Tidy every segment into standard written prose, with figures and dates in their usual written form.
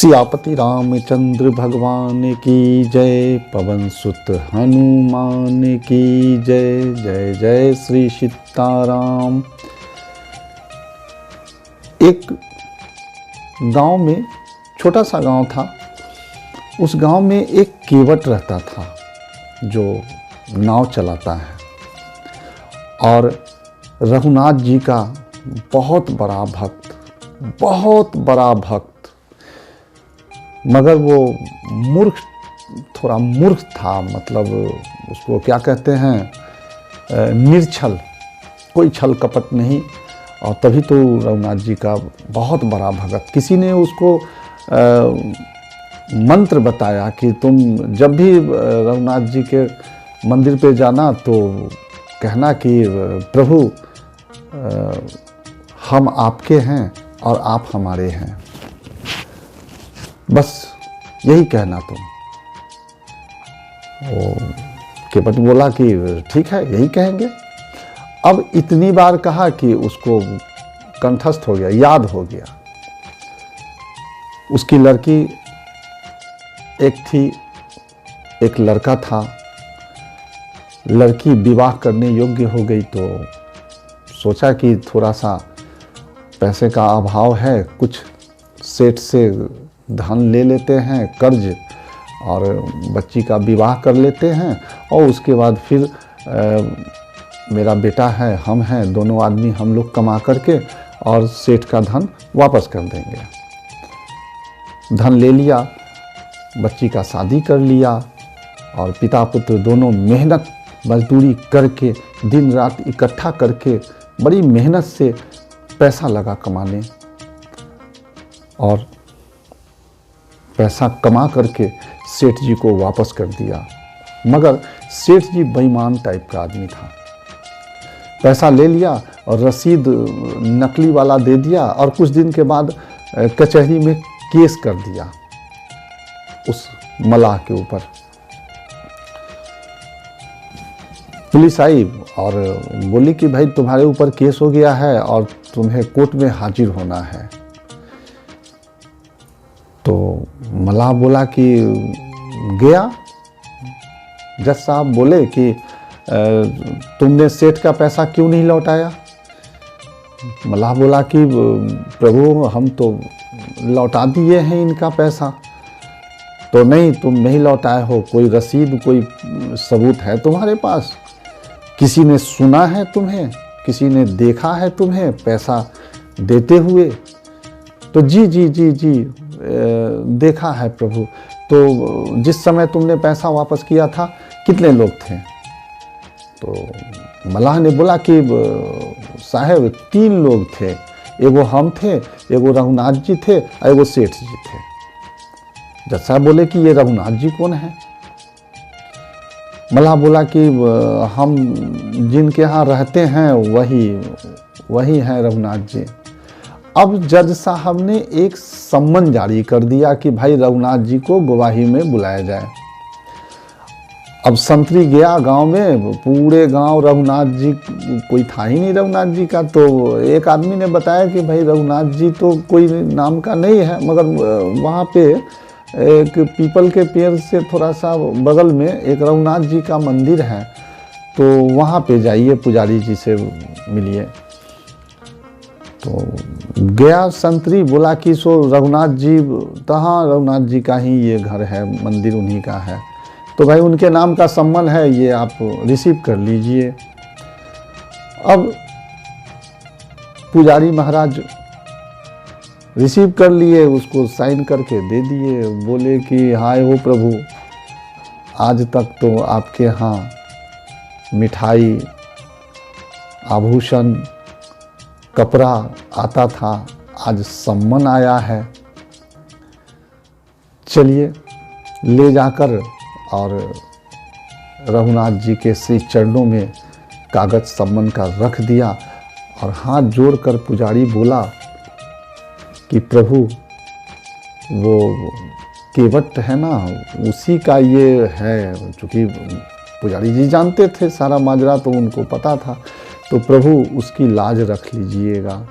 सियापति रामचंद्र भगवान की जय, पवन सुत हनुमान की जय। जय जय श्री सीताराम। एक गांव में, छोटा सा गांव था, उस गांव में एक केवट रहता था जो नाव चलाता है और रघुनाथ जी का बहुत बड़ा भक्त, मगर वो थोड़ा मूर्ख था। मतलब उसको क्या कहते हैं, निर्छल, कोई छल कपट नहीं। और तभी तो रघुनाथ जी का बहुत बड़ा भगत। किसी ने उसको मंत्र बताया कि तुम जब भी रघुनाथ जी के मंदिर पे जाना तो कहना कि प्रभु हम आपके हैं और आप हमारे हैं, बस यही कहना तुम। वो केवट बोला कि ठीक है, यही कहेंगे। अब इतनी बार कहा कि उसको कंठस्थ हो गया, याद हो गया। उसकी लड़की एक थी, एक लड़का था। लड़की विवाह करने योग्य हो गई तो सोचा कि थोड़ा सा पैसे का अभाव है, कुछ सेठ से धन ले लेते हैं कर्ज और बच्ची का विवाह कर लेते हैं, और उसके बाद फिर मेरा बेटा है, हम हैं, दोनों आदमी हम लोग कमा करके और सेठ का धन वापस कर देंगे। धन ले लिया, बच्ची का शादी कर लिया और पिता पुत्र दोनों मेहनत मजदूरी करके, दिन रात इकट्ठा करके, बड़ी मेहनत से पैसा लगा कमाने, और पैसा कमा करके सेठ जी को वापस कर दिया। मगर सेठ जी बेईमान टाइप का आदमी था। पैसा ले लिया और रसीद नकली वाला दे दिया, और कुछ दिन के बाद कचहरी में केस कर दिया उस मलाह के ऊपर। पुलिस आई और बोली कि भाई तुम्हारे ऊपर केस हो गया है और तुम्हें कोर्ट में हाजिर होना है। तो मलाह बोला कि गया। जज साहब बोले कि तुमने सेठ का पैसा क्यों नहीं लौटाया? मलाह बोला कि प्रभु हम तो लौटा दिए हैं इनका पैसा। तो नहीं, तुम नहीं लौटाए हो, कोई रसीद, कोई सबूत है तुम्हारे पास? किसी ने सुना है तुम्हें? किसी ने देखा है तुम्हें पैसा देते हुए? तो जी जी जी जी देखा है प्रभु। तो जिस समय तुमने पैसा वापस किया था कितने लोग थे? तो मलाह ने बोला कि साहब 3 लोग थे, एगो हम थे, एगो रघुनाथ जी थे और एगो सेठ जी थे। जज साहब बोले कि ये रघुनाथ जी कौन है? मलाह बोला कि हम जिनके यहाँ रहते हैं वही हैं रघुनाथ जी। अब जज साहब ने एक सम्मन जारी कर दिया कि भाई रघुनाथ जी को गवाही में बुलाया जाए। अब संतरी गया गांव में, पूरे गांव रघुनाथ जी, कोई था ही नहीं रघुनाथ जी का। तो एक आदमी ने बताया कि भाई रघुनाथ जी तो कोई नाम का नहीं है, मगर वहाँ पे एक पीपल के पेड़ से थोड़ा सा बगल में एक रघुनाथ जी का मंदिर है, तो वहाँ पे जाइए, पुजारी जी से मिलिए। तो गया संतरी, बोला कि सो रघुनाथ जी, तो हाँ रघुनाथ जी का ही ये घर है, मंदिर उन्हीं का है, तो भाई उनके नाम का सम्मान है, ये आप रिसीव कर लीजिए। अब पुजारी महाराज रिसीव कर लिए, उसको साइन करके दे दिए। बोले कि हाय हो प्रभु, आज तक तो आपके यहाँ मिठाई, आभूषण, कपड़ा आता था, आज सम्मान आया है। चलिए ले जाकर और रघुनाथ जी के श्री चरणों में कागज सम्मान का रख दिया, और हाथ जोड़कर पुजारी बोला कि प्रभु वो केवट है ना, उसी का ये है। चूँकि पुजारी जी जानते थे सारा माजरा, तो उनको पता था, तो प्रभु उसकी लाज रख लीजिएगा।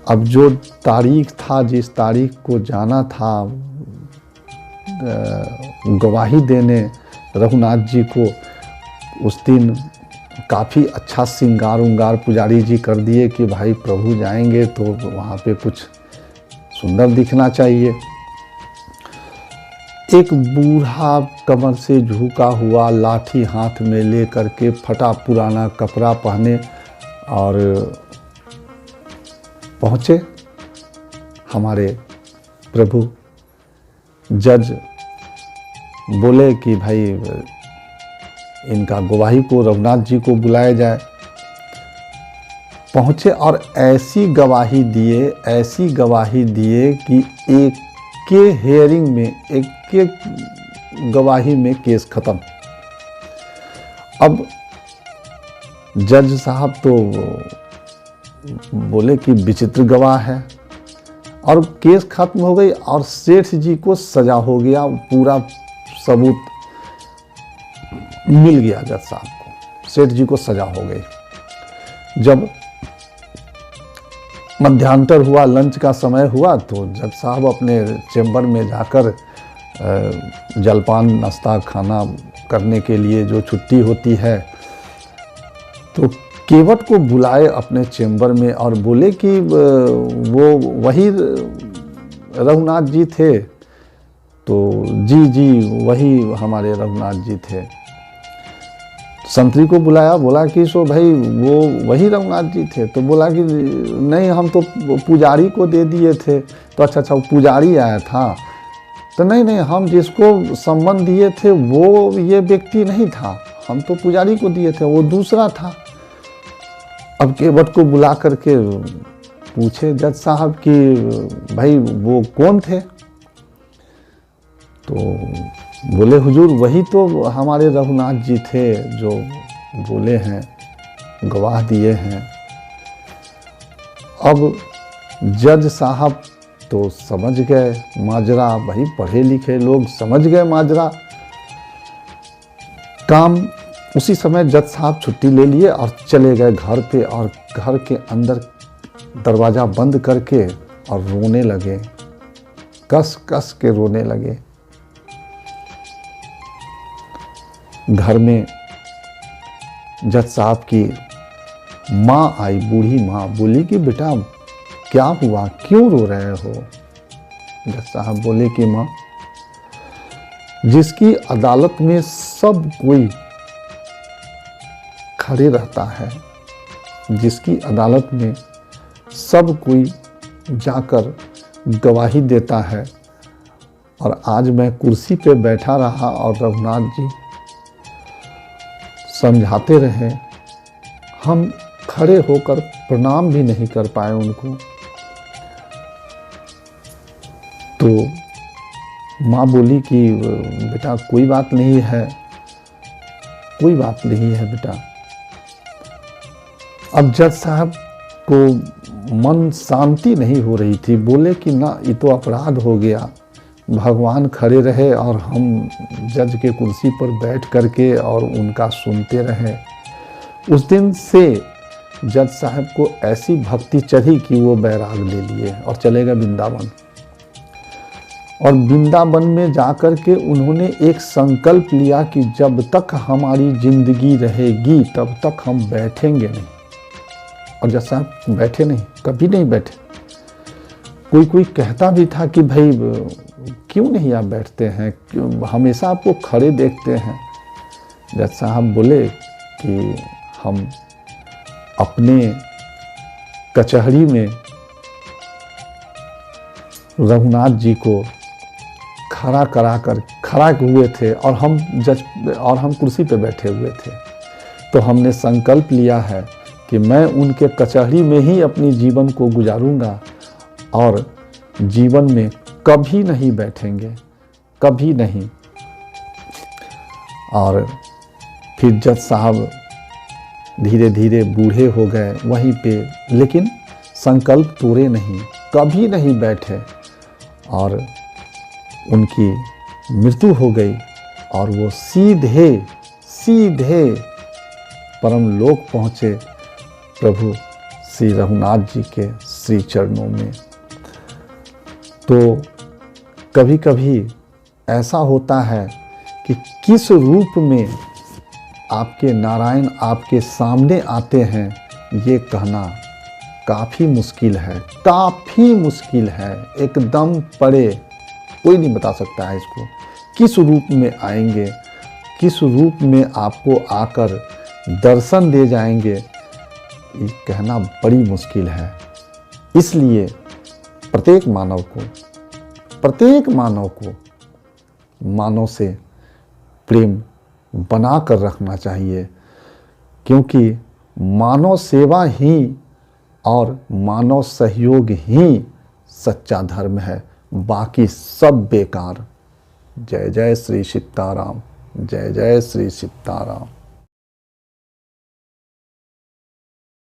अब जो तारीख था, जिस तारीख को जाना था गवाही देने रघुनाथ जी को, उस दिन काफ़ी अच्छा श्रृंगार उंगार पुजारी जी कर दिए कि भाई प्रभु जाएंगे तो वहाँ पे कुछ सुंदर दिखना चाहिए। एक बूढ़ा कमर से झुका हुआ लाठी हाथ में ले करके फटा पुराना कपड़ा पहने और पहुँचे हमारे प्रभु। जज बोले कि भाई इनका गवाही को रघुनाथ जी को बुलाया जाए। पहुँचे और ऐसी गवाही दिए कि एक के हेयरिंग में, एक के गवाही में केस खत्म। अब जज साहब तो बोले कि विचित्र गवाह है, और केस खत्म हो गई और सेठ जी को सजा हो गया, पूरा सबूत मिल गया जज साहब को, सेठ जी को सजा हो गई। जब मध्यांतर हुआ, लंच का समय हुआ, तो जज साहब अपने चेंबर में जाकर जलपान नाश्ता खाना करने के लिए जो छुट्टी होती है, तो केवट को बुलाए अपने चेंबर में और बोले कि वो वही रघुनाथ जी थे। तो जी वही हमारे रघुनाथ जी थे। संतरी को बुलाया, बोला कि सो भाई वो वही रघुनाथ जी थे। तो बोला कि नहीं, हम तो पुजारी को दे दिए थे। तो अच्छा वो पुजारी आया था। तो नहीं, हम जिसको सम्मान दिए थे वो ये व्यक्ति नहीं था, हम तो पुजारी को दिए थे, वो दूसरा था। अब केवट को बुला करके पूछे जज साहब कि भाई वो कौन थे? तो बोले हुजूर वही तो हमारे रघुनाथ जी थे जो बोले हैं, गवाह दिए हैं। अब जज साहब तो समझ गए माजरा, भाई पढ़े लिखे लोग समझ गए माजरा। काम उसी समय जज साहब छुट्टी ले लिए और चले गए घर पे, और घर के अंदर दरवाज़ा बंद करके और रोने लगे, कस कस के रोने लगे। घर में जज साहब की माँ आई, बूढ़ी माँ, बोली कि बेटा क्या हुआ, क्यों रो रहे हो? जज साहब बोले कि माँ, जिसकी अदालत में सब कोई खड़े रहता है, जिसकी अदालत में सब कोई जाकर गवाही देता है, और आज मैं कुर्सी पे बैठा रहा और रघुनाथ जी समझाते रहे, हम खड़े होकर प्रणाम भी नहीं कर पाए उनको। तो माँ बोली कि बेटा कोई बात नहीं है, कोई बात नहीं है बेटा। अब जज साहब को मन शांति नहीं हो रही थी। बोले कि ना, ये तो अपराध हो गया, भगवान खड़े रहे और हम जज के कुर्सी पर बैठ करके और उनका सुनते रहे। उस दिन से जज साहब को ऐसी भक्ति चढ़ी कि वो बैराग ले लिए और चले गए वृंदावन। और वृंदावन में जाकर के उन्होंने एक संकल्प लिया कि जब तक हमारी जिंदगी रहेगी तब तक हम बैठेंगे नहीं। और जज साहब बैठे नहीं, कभी नहीं बैठे। कोई कहता भी था कि भाई क्यों नहीं आप बैठते हैं, क्यों हमेशा आपको खड़े देखते हैं। जज साहब बोले कि हम अपने कचहरी में रघुनाथ जी को खड़ा हुए थे और हम कुर्सी पे बैठे हुए थे। तो हमने संकल्प लिया है कि मैं उनके कचहरी में ही अपनी जीवन को गुजारूंगा और जीवन में कभी नहीं बैठेंगे, कभी नहीं। और फिर जज साहब धीरे धीरे बूढ़े हो गए वहीं पे, लेकिन संकल्प तोड़े नहीं, कभी नहीं बैठे। और उनकी मृत्यु हो गई और वो सीधे परम लोक पहुँचे प्रभु श्री रघुनाथ जी के श्री चरणों में। तो कभी कभी ऐसा होता है कि किस रूप में आपके नारायण आपके सामने आते हैं, ये कहना काफ़ी मुश्किल है, काफ़ी मुश्किल है, एकदम परे कोई नहीं बता सकता है इसको। किस रूप में आएंगे, किस रूप में आपको आकर दर्शन दे जाएंगे, ये कहना बड़ी मुश्किल है। इसलिए प्रत्येक मानव को मानव से प्रेम बना कर रखना चाहिए, क्योंकि मानव सेवा ही और मानव सहयोग ही सच्चा धर्म है, बाकी सब बेकार। जय जय श्री सीताराम, जय जय श्री सीताराम।